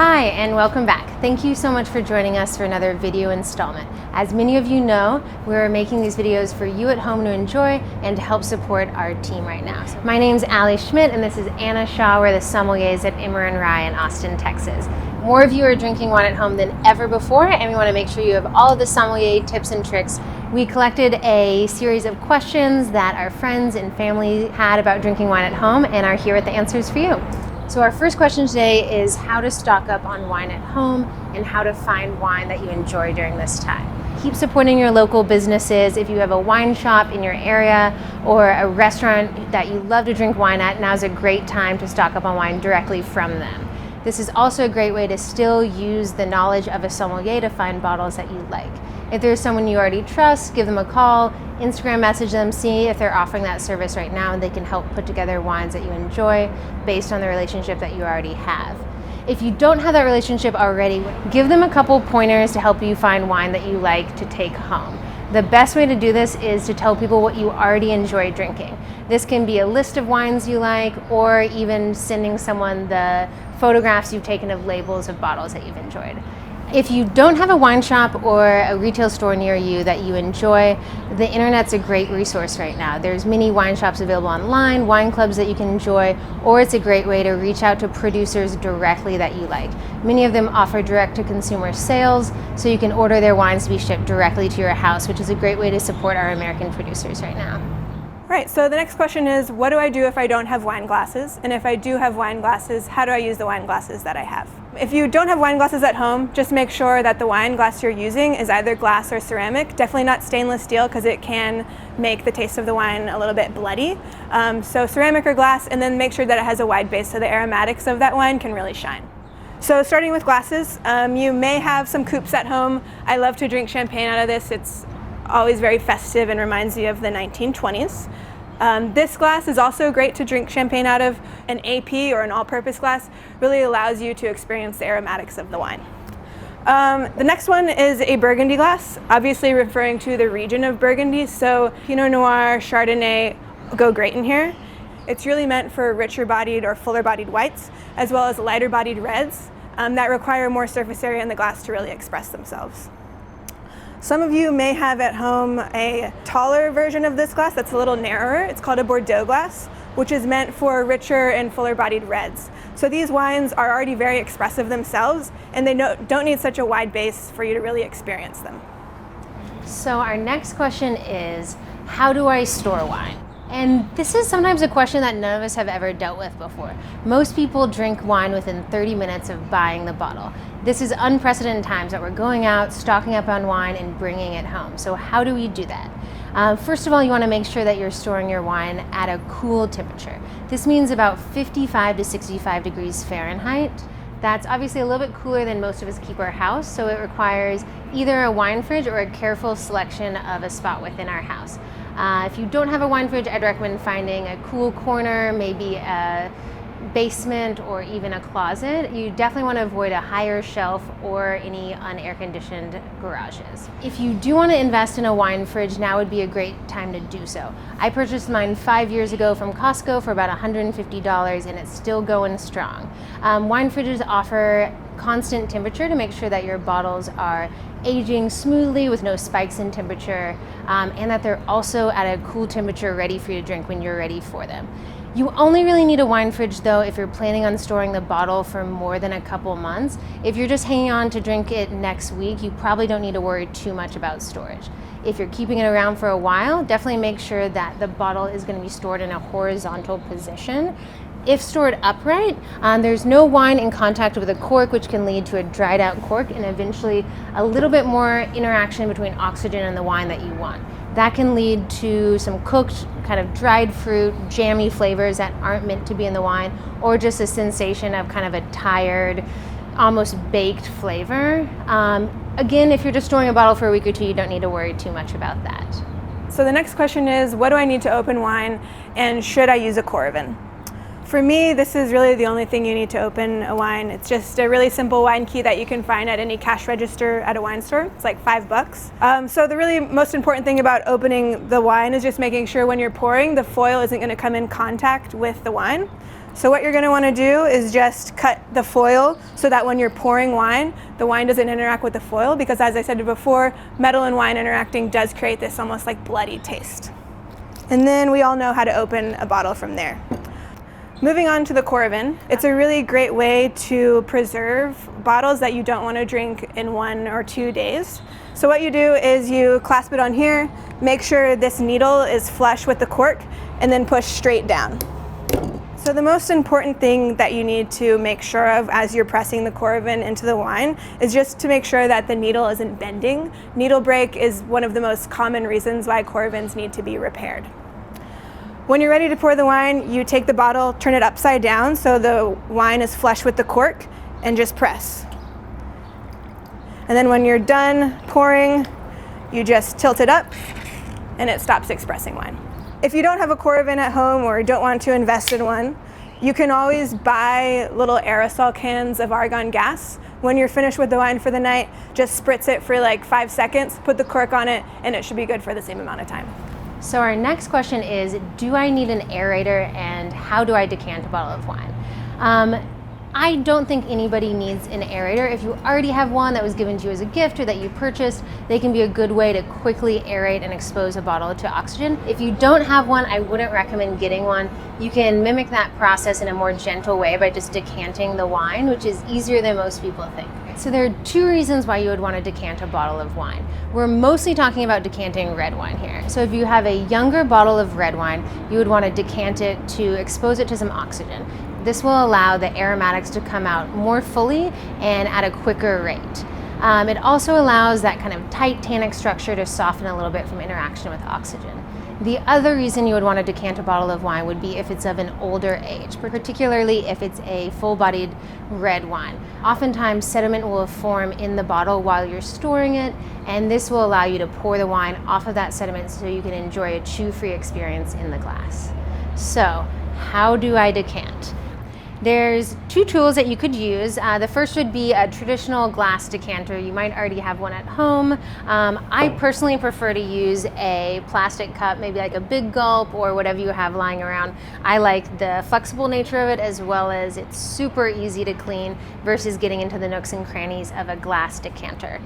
Hi and welcome back. Thank you so much for joining us for another video installment. As many of you know, we're making these videos for you at home to enjoy and to help support our team right now. So my name's Allie Schmidt and this is Anna Shaw. We're the sommeliers at Emmer Rye in Austin, Texas. More of you are drinking wine at home than ever before, and we want to make sure you have all of the sommelier tips and tricks. We collected a series of questions that our friends and family had about drinking wine at home and are here with the answers for you. So our first question today is how to stock up on wine at home and how to find wine that you enjoy during this time. Keep supporting your local businesses. If you have a wine shop in your area or a restaurant that you love to drink wine at, now's a great time to stock up on wine directly from them. This is also a great way to still use the knowledge of a sommelier to find bottles that you like. If there's someone you already trust, give them a call, Instagram message them, see if they're offering that service right now, and they can help put together wines that you enjoy based on the relationship that you already have. If you don't have that relationship already, give them a couple pointers to help you find wine that you like to take home. The best way to do this is to tell people what you already enjoy drinking. This can be a list of wines you like, or even sending someone the photographs you've taken of labels of bottles that you've enjoyed. If you don't have a wine shop or a retail store near you that you enjoy, the internet's a great resource right now. There's many wine shops available online, wine clubs that you can enjoy, or it's a great way to reach out to producers directly that you like. Many of them offer direct-to-consumer sales, so you can order their wines to be shipped directly to your house, which is a great way to support our American producers right now. Right, so the next question is, what do I do if I don't have wine glasses? And if I do have wine glasses, how do I use the wine glasses that I have? If you don't have wine glasses at home, just make sure that the wine glass you're using is either glass or ceramic. Definitely not stainless steel, because it can make the taste of the wine a little bit bloody. So ceramic or glass, and then make sure that it has a wide base so the aromatics of that wine can really shine. So starting with glasses, you may have some coupes at home. I love to drink champagne out of this. It's always very festive and reminds you of the 1920s. This glass is also great to drink champagne out of. An AP or an all-purpose glass really allows you to experience the aromatics of the wine. The next one is a Burgundy glass, obviously referring to the region of Burgundy. So Pinot Noir, Chardonnay go great in here. It's really meant for richer bodied or fuller bodied whites, as well as lighter bodied reds that require more surface area in the glass to really express themselves. Some of you may have at home a taller version of this glass that's a little narrower. It's called a Bordeaux glass, which is meant for richer and fuller bodied reds. So these wines are already very expressive themselves, and they don't need such a wide base for you to really experience them. So our next question is, how do I store wine? And this is sometimes a question that none of us have ever dealt with before. Most people drink wine within 30 minutes of buying the bottle. This is unprecedented times that we're going out, stocking up on wine, and bringing it home. So how do we do that? First of all, you want to make sure that you're storing your wine at a cool temperature. This means about 55 to 65 degrees Fahrenheit. That's obviously a little bit cooler than most of us keep our house, so it requires either a wine fridge or a careful selection of a spot within our house. If you don't have a wine fridge, I'd recommend finding a cool corner, maybe a basement or even a closet. You definitely want to avoid a higher shelf or any unair-conditioned garages. If you do want to invest in a wine fridge, now would be a great time to do so. I purchased mine 5 years ago from Costco for about $150, and it's still going strong. Wine fridges offer constant temperature to make sure that your bottles are aging smoothly with no spikes in temperature, and that they're also at a cool temperature ready for you to drink when you're ready for them. You only really need a wine fridge though if you're planning on storing the bottle for more than a couple months. If you're just hanging on to drink it next week, you probably don't need to worry too much about storage. If you're keeping it around for a while, definitely make sure that the bottle is going to be stored in a horizontal position. If stored upright, there's no wine in contact with a cork, which can lead to a dried out cork and eventually a little bit more interaction between oxygen and the wine that you want. That can lead to some cooked, kind of dried fruit, jammy flavors that aren't meant to be in the wine, or just a sensation of kind of a tired, almost baked flavor. Again, if you're just storing a bottle for a week or two, you don't need to worry too much about that. So the next question is, what do I need to open wine, and should I use a Coravin? For me, this is really the only thing you need to open a wine. It's just a really simple wine key that you can find at any cash register at a wine store. It's like $5. So the really most important thing about opening the wine is just making sure when you're pouring, the foil isn't going to come in contact with the wine. So what you're going to want to do is just cut the foil so that when you're pouring wine, the wine doesn't interact with the foil, because as I said before, metal and wine interacting does create this almost like bloody taste. And then we all know how to open a bottle from there. Moving on to the corvin, it's a really great way to preserve bottles that you don't want to drink in 1 or 2 days. So what you do is you clasp it on here, make sure this needle is flush with the cork, and then push straight down. So the most important thing that you need to make sure of as you're pressing the corvin into the wine is just to make sure that the needle isn't bending. Needle break is one of the most common reasons why corvins need to be repaired. When you're ready to pour the wine, you take the bottle, turn it upside down so the wine is flush with the cork, and just press. And then when you're done pouring, you just tilt it up and it stops expressing wine. If you don't have a corvin at home or don't want to invest in one, you can always buy little aerosol cans of argon gas. When you're finished with the wine for the night, just spritz it for like 5 seconds, put the cork on it, and it should be good for the same amount of time. So our next question is, do I need an aerator, and how do I decant a bottle of wine? I don't think anybody needs an aerator. If you already have one that was given to you as a gift or that you purchased, they can be a good way to quickly aerate and expose a bottle to oxygen. If you don't have one, I wouldn't recommend getting one. You can mimic that process in a more gentle way by just decanting the wine, which is easier than most people think. So there are 2 reasons why you would want to decant a bottle of wine. We're mostly talking about decanting red wine here. So if you have a younger bottle of red wine, you would want to decant it to expose it to some oxygen. This will allow the aromatics to come out more fully and at a quicker rate. It also allows that kind of tight tannic structure to soften a little bit from interaction with oxygen. The other reason you would want to decant a bottle of wine would be if it's of an older age, particularly if it's a full-bodied red wine. Oftentimes sediment will form in the bottle while you're storing it, and this will allow you to pour the wine off of that sediment so you can enjoy a chew-free experience in the glass. So, how do I decant? There's 2 tools that you could use. The first would be a traditional glass decanter. You might already have one at home. I personally prefer to use a plastic cup, maybe like a Big Gulp or whatever you have lying around. I like the flexible nature of it, as well as it's super easy to clean versus getting into the nooks and crannies of a glass decanter.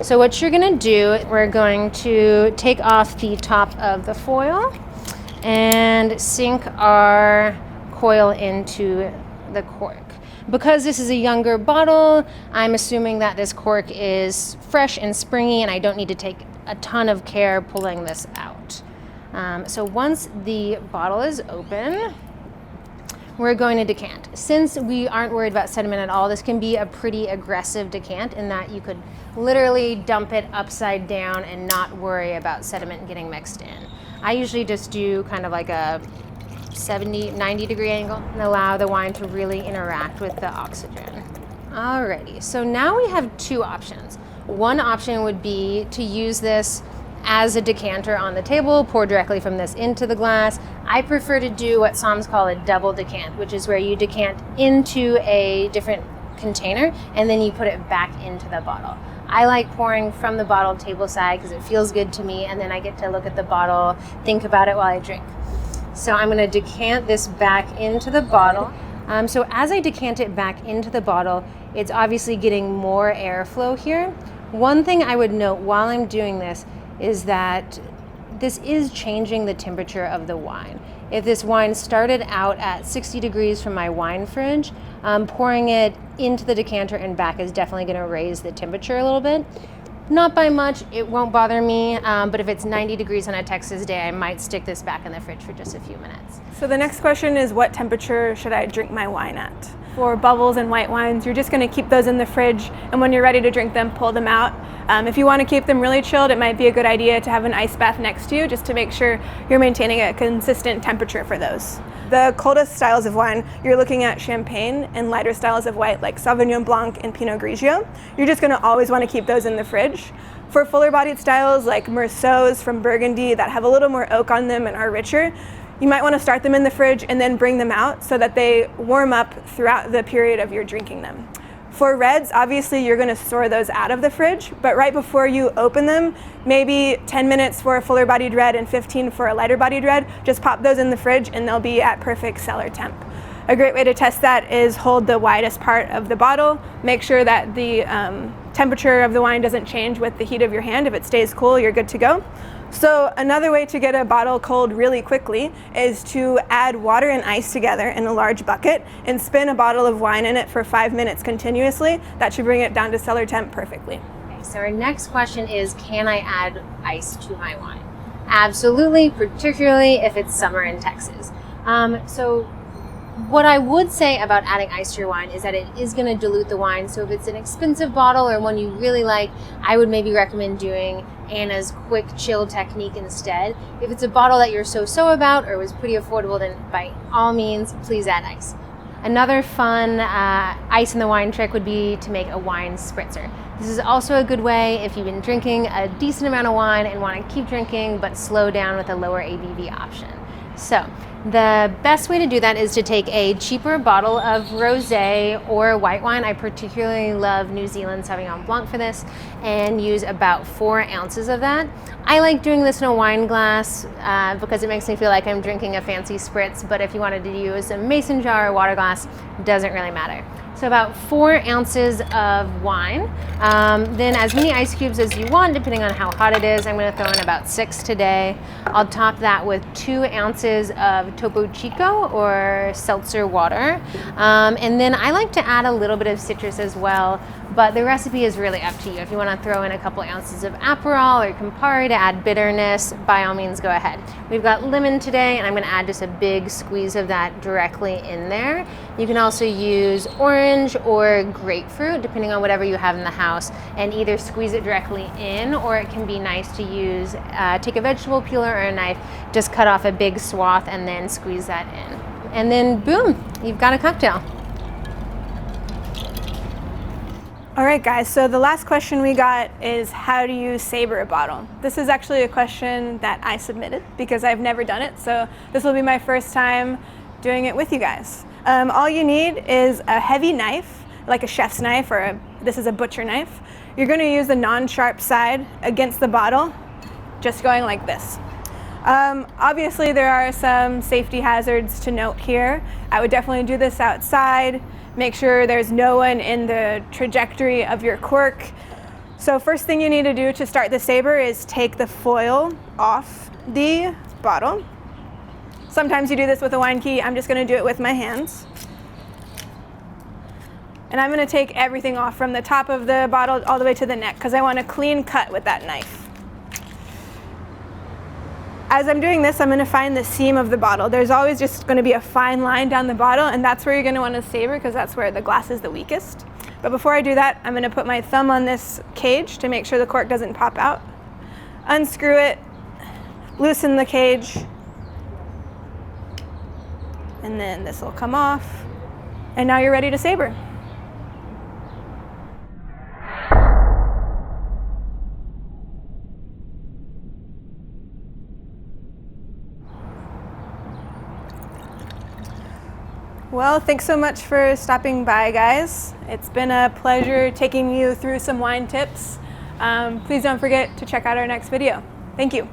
So what you're gonna do, we're going to take off the top of the foil and sink our coil into the cork. Because this is a younger bottle, I'm assuming that this cork is fresh and springy and I don't need to take a ton of care pulling this out. So once the bottle is open, we're going to decant. Since we aren't worried about sediment at all, this can be a pretty aggressive decant in that you could literally dump it upside down and not worry about sediment getting mixed in. I usually just do kind of like a 90 degree angle and allow the wine to really interact with the oxygen. Alrighty, so now we have 2 options. One option would be to use this as a decanter on the table, pour directly from this into the glass. I prefer to do what Soms call a double decant, which is where you decant into a different container and then you put it back into the bottle. I like pouring from the bottle table side because it feels good to me, and then I get to look at the bottle, think about it while I drink. So I'm going to decant this back into the bottle. So as I decant it back into the bottle, it's obviously getting more airflow here. One thing I would note while I'm doing this is that this is changing the temperature of the wine. If this wine started out at 60 degrees from my wine fridge, pouring it into the decanter and back is definitely going to raise the temperature a little bit. Not by much, it won't bother me, but if it's 90 degrees on a Texas day, I might stick this back in the fridge for just a few minutes. So the next question is, what temperature should I drink my wine at? For bubbles and white wines, you're just going to keep those in the fridge, and when you're ready to drink them, pull them out. If you want to keep them really chilled, it might be a good idea to have an ice bath next to you just to make sure you're maintaining a consistent temperature for those. The coldest styles of wine, you're looking at champagne, and lighter styles of white like Sauvignon Blanc and Pinot Grigio. You're just going to always want to keep those in the fridge. For fuller bodied styles like Meursaults from Burgundy that have a little more oak on them and are richer, you might want to start them in the fridge and then bring them out so that they warm up throughout the period of your drinking them. For reds, obviously you're going to store those out of the fridge, but right before you open them, maybe 10 minutes for a fuller bodied red and 15 for a lighter bodied red, just pop those in the fridge and they'll be at perfect cellar temp. A great way to test that is hold the widest part of the bottle. Make sure that the temperature of the wine doesn't change with the heat of your hand. If it stays cool, you're good to go. So another way to get a bottle cold really quickly is to add water and ice together in a large bucket and spin a bottle of wine in it for 5 minutes continuously. That should bring it down to cellar temp perfectly. Okay, so our next question is, can I add ice to my wine? Absolutely, particularly if it's summer in Texas. So what I would say about adding ice to your wine is that it is going to dilute the wine. So if it's an expensive bottle or one you really like, I would maybe recommend doing Anna's quick chill technique instead. If it's a bottle that you're so about or was pretty affordable, then by all means, please add ice. Another fun ice in the wine trick would be to make a wine spritzer. This is also a good way if you've been drinking a decent amount of wine and want to keep drinking but slow down with a lower ABV option. So the best way to do that is to take a cheaper bottle of rosé or white wine. I particularly love New Zealand Sauvignon Blanc for this, and use about 4 ounces of that. I like doing this in a wine glass because it makes me feel like I'm drinking a fancy spritz, but if you wanted to use a mason jar or water glass, it doesn't really matter. So about 4 ounces of wine, then as many ice cubes as you want, depending on how hot it is. I'm going to throw in about 6 today. I'll top that with 2 ounces of Topo Chico or seltzer water. And then I like to add a little bit of citrus as well, but the recipe is really up to you. If you want to throw in a couple ounces of Aperol or Campari to add bitterness, by all means go ahead. We've got lemon today, and I'm going to add just a big squeeze of that directly in there. You can also use orange or grapefruit, depending on whatever you have in the house, and either squeeze it directly in, or it can be nice to use, take a vegetable peeler or a knife, just cut off a big swath and then squeeze that in. And then boom, you've got a cocktail. All right, guys, so the last question we got is, how do you saber a bottle? This is actually a question that I submitted because I've never done it, so this will be my first time doing it with you guys. All you need is a heavy knife, like a chef's knife, or this is a butcher knife. You're going to use the non-sharp side against the bottle, just going like this. Obviously, there are some safety hazards to note here. I would definitely do this outside. Make sure there's no one in the trajectory of your cork. So first thing you need to do to start the saber is take the foil off the bottle. Sometimes you do this with a wine key. I'm just going to do it with my hands. And I'm going to take everything off from the top of the bottle all the way to the neck because I want a clean cut with that knife. As I'm doing this, I'm going to find the seam of the bottle. There's always just going to be a fine line down the bottle, and that's where you're going to want to saber because that's where the glass is the weakest. But before I do that, I'm going to put my thumb on this cage to make sure the cork doesn't pop out. Unscrew it, loosen the cage, and then this will come off. And now you're ready to saber. Well, thanks so much for stopping by, guys. It's been a pleasure taking you through some wine tips. Please don't forget to check out our next video. Thank you.